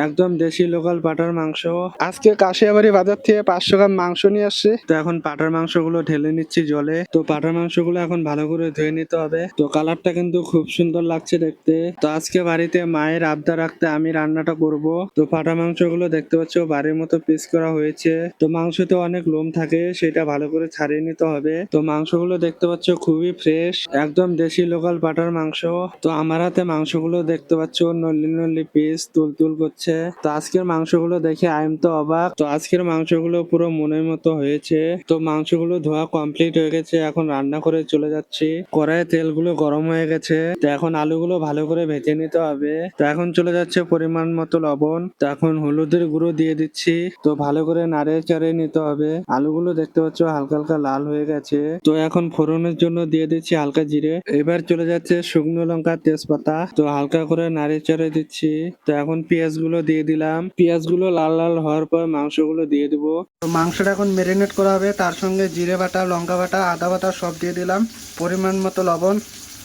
একদম দেশি লোকাল পাঠার মাংস। আজকে কাশিয়াবাড়ি বাজার থেকে 500 গ্রাম মাংস নিয়ে আসছি। তো এখন পাঠার মাংসগুলো ঢেলে নিচ্ছি জলে। তো পাঠার মাংসগুলো এখন ভালো করে ধুয়ে নিতে হবে। তো কালারটা কিন্তু খুব সুন্দর লাগছে দেখতে। তো আজকে বাড়িতে মায়ের আবদার রাখতে আমি রান্নাটা করব। তো পাঠা মাংসগুলো দেখতে পাচ্ছ বাড়ির মতো পিস করা হয়েছে। তো মাংসতে অনেক লোম থাকে, সেটা ভালো করে ছাড়িয়ে নিতে হবে। তো মাংসগুলো দেখতে পাচ্ছ খুবই ফ্রেশ, একদম দেশি লোকাল পাঠার মাংস। তো আমার হাতে মাংসগুলো দেখতে পাচ্ছ নল্লি নল্লি পিস তুল করছে। তো আজকের মাংসগুলো দেখে আই এম তো অবাক। তো আজকের মাংসগুলো পুরো মনের মতো হয়েছে। তো মাংসগুলো ধোয়া কমপ্লিট হয়ে গেছে, এখন রান্না করে চলে যাচ্ছি। কড়াইয়ে তেলগুলো গরম হয়ে গেছে। তো এখন আলুগুলো ভালো করে ভেজে নিতে হবে। তো এখন চলে যাচ্ছে পরিমাণ মতো লবণ। তো এখন হলুদের গুঁড়ো দিয়ে দিচ্ছি। তো ভালো করে নাড়ে চাড়ে নিতে হবে। আলুগুলো দেখতে পাচ্ছ হালকা হালকা লাল হয়ে গেছে। তো এখন ফোড়নের জন্য দিয়ে দিচ্ছি হালকা জিরে। এবার চলে যাচ্ছে শুকনো লঙ্কা তেজপাতা। তো হালকা করে নাড়ে চাড়ে দিচ্ছি। তো এখন পেঁয়াজ গুলো দিয়ে দিলাম। পেঁয়াজ গুলো লাল লাল হওয়ার পর মাংসগুলো দিয়ে দিব। তো মাংসটা এখন ম্যারিনেট করা হবে, তার সঙ্গে জিরে বাটা, লঙ্কা বাটা, আদা বাটা সব দিয়ে দিলাম। পরিমাণ মতো লবণ,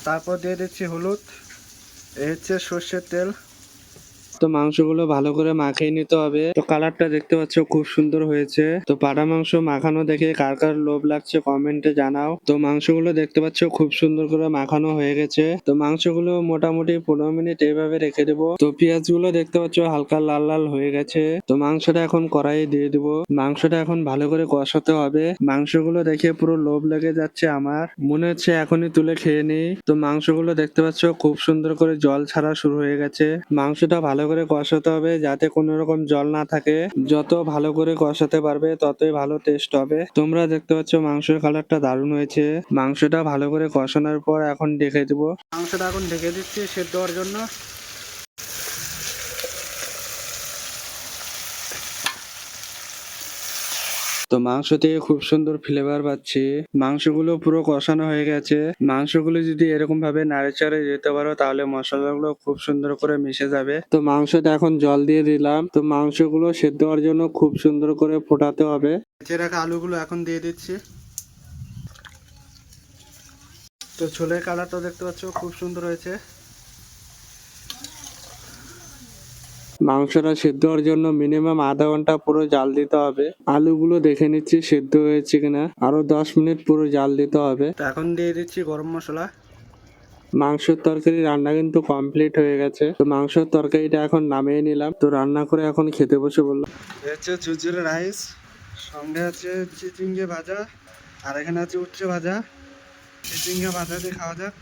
তারপর দিয়ে দিচ্ছি হলুদ। এই হচ্ছে সর্ষের তেল। তো মাংসগুলো ভালো করে মাখিয়ে নিতে হবে। তো কালারটা দেখতে পাচ্ছ খুব সুন্দর হয়েছে। তো পাড়া মাংস মাখানো দেখে কার কার লোভ লাগছে কমেন্টে জানাও। তো মাংসগুলো দেখতে পাচ্ছ খুব সুন্দর করে মাখানো হয়ে গেছে। তো মাংসগুলো মোটামুটি 15 মিনিট এইভাবে রেখে দেবো। তো পেঁয়াজ গুলো দেখতে পাচ্ছ হালকা লাল লাল হয়ে গেছে। তো মাংসটা এখন কড়াইয়ে দিয়ে দিব। মাংসটা এখন ভালো করে কষাতে হবে। মাংসগুলো দেখে পুরো লোভ লেগে যাচ্ছে আমার, মনে হচ্ছে এখনই তুলে খেয়ে নিই। তো মাংসগুলো দেখতে পাচ্ছ খুব সুন্দর করে জল ছাড়া শুরু হয়ে গেছে। মাংসটা ভালো করে কষাতে হবে যাতে কোনো রকম জল না থাকে। যত ভালো করে কষাতে পারবে ততই ভালো টেস্ট হবে। তোমরা দেখতে পাচ্ছ মাংসের কালারটা দারুণ হয়েছে। মাংসটা ভালো করে কষানোর পর এখন ঢেকে দিব। মাংসটা এখন ঢেকে দিচ্ছি সেদ্ধ হওয়ার জন্য। তো মাংস থেকে খুব সুন্দর ফ্লেভার পাচ্ছি। মাংসগুলো পুরো কষানো হয়ে গেছে। মাংসগুলো যদি এরকম ভাবে নাড়েচাড়ে যেতে পারো তাহলে মশলাগুলো খুব সুন্দর করে মিশে যাবে। তো মাংসটা এখন জল দিয়ে দিলাম। তো মাংসগুলো সেদ্ধ হওয়ার জন্য খুব সুন্দর করে ফোটাতে হবে। ভেজে রাখা আলুগুলো এখন দিয়ে দিচ্ছি। তো ছোলের কালারটা দেখতে পাচ্ছ খুব সুন্দর হয়েছে। মাংসটা সেদ্ধ হওয়ার জন্য মিনিমাম আধা ঘন্টা পুরো জাল দিতে হবে। আলুগুলো দেখে নিচ্ছি সেদ্ধ হয়েছে কিনা, আরো 10 মিনিট পুরো জাল দিতে হবে। এখন দিয়ে দিচ্ছি গরম মশলা। মাংসের তরকারি রান্না কিন্তু কমপ্লিট হয়ে গেছে। তো মাংসের তরকারিটা এখন নামিয়ে নিলাম। তো রান্না করে এখন খেতে বসে বললাম। হচ্ছে ঝুরঝুরে রাইস, সঙ্গে আছে চিচিঙ্গে ভাজা, আর এখানে আছে উচ্ছে ভাজা। চিচিঙ্গে ভাজা দিয়ে খাওয়া যাক।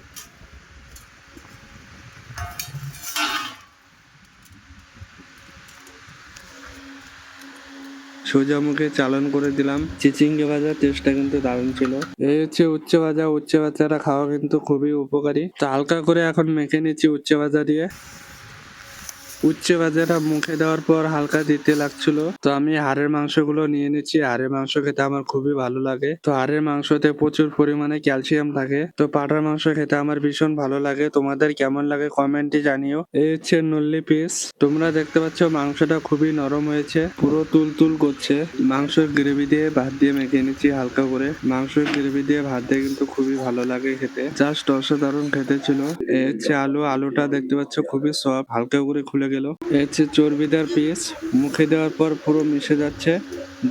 সোজা মুখে চালন করে দিলাম। চিচিঙ্গে ভাজার টেস্টটা কিন্তু দারুণ ছিল। এই হচ্ছে উচ্ছে ভাজা। উচ্ছে ভাজাটা খাওয়া কিন্তু খুবই উপকারী। তো হালকা করে এখন মেখে নিচ্ছি উচ্ছে ভাজা দিয়ে। উচ্ছে ভাজাটা মুখে দেওয়ার পর হালকা দিতে লাগছিল। তো আমি হাড়ের মাংসগুলো নিয়ে নিচ্ছি। হাড়ের মাংস খেতে আমার খুবই ভালো লাগে। তো হাড়ের মাংসতে প্রচুর পরিমাণে ক্যালসিয়াম থাকে। তো পাঠার মাংস খেতে আমার ভীষণ ভালো লাগে। তোমাদের কেমন লাগে কমেন্টে জানিও। এই হচ্ছে নল্লি পিস। তোমরা দেখতে পাচ্ছ মাংসটা খুবই নরম হয়েছে, পুরো তুল করছে। মাংসের গ্রেভি দিয়ে ভাত দিয়ে মেখে নিচ্ছি হালকা করে। মাংসের গ্রেভি দিয়ে ভাত দিয়ে কিন্তু খুবই ভালো লাগে খেতে, জাস্ট অসাধারণ খেতে ছিল। এই হচ্ছে আলুটা দেখতে পাচ্ছ খুবই সফট, হালকা করে খুলে গেল। এই হচ্ছে চর্বিদার পিস, মুখে দেওয়ার পর পুরো মিশে যাচ্ছে,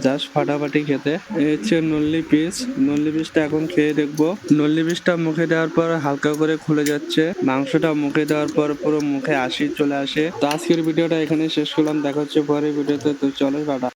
জাস্ট ফাটাফাটি খেতে। এই হচ্ছে নল্লি পিস। নল্লি পিসটা এখন খেয়ে দেখবো। নল্লি পিসটা মুখে দেওয়ার পর হালকা করে খুলে যাচ্ছে। মাংসটা মুখে দেওয়ার পর পুরো মুখে হাসি চলে আসে। তো আজকের ভিডিওটা এখানে শেষ করলাম, দেখা হচ্ছে পরের ভিডিওতে। তো চলো টাটা।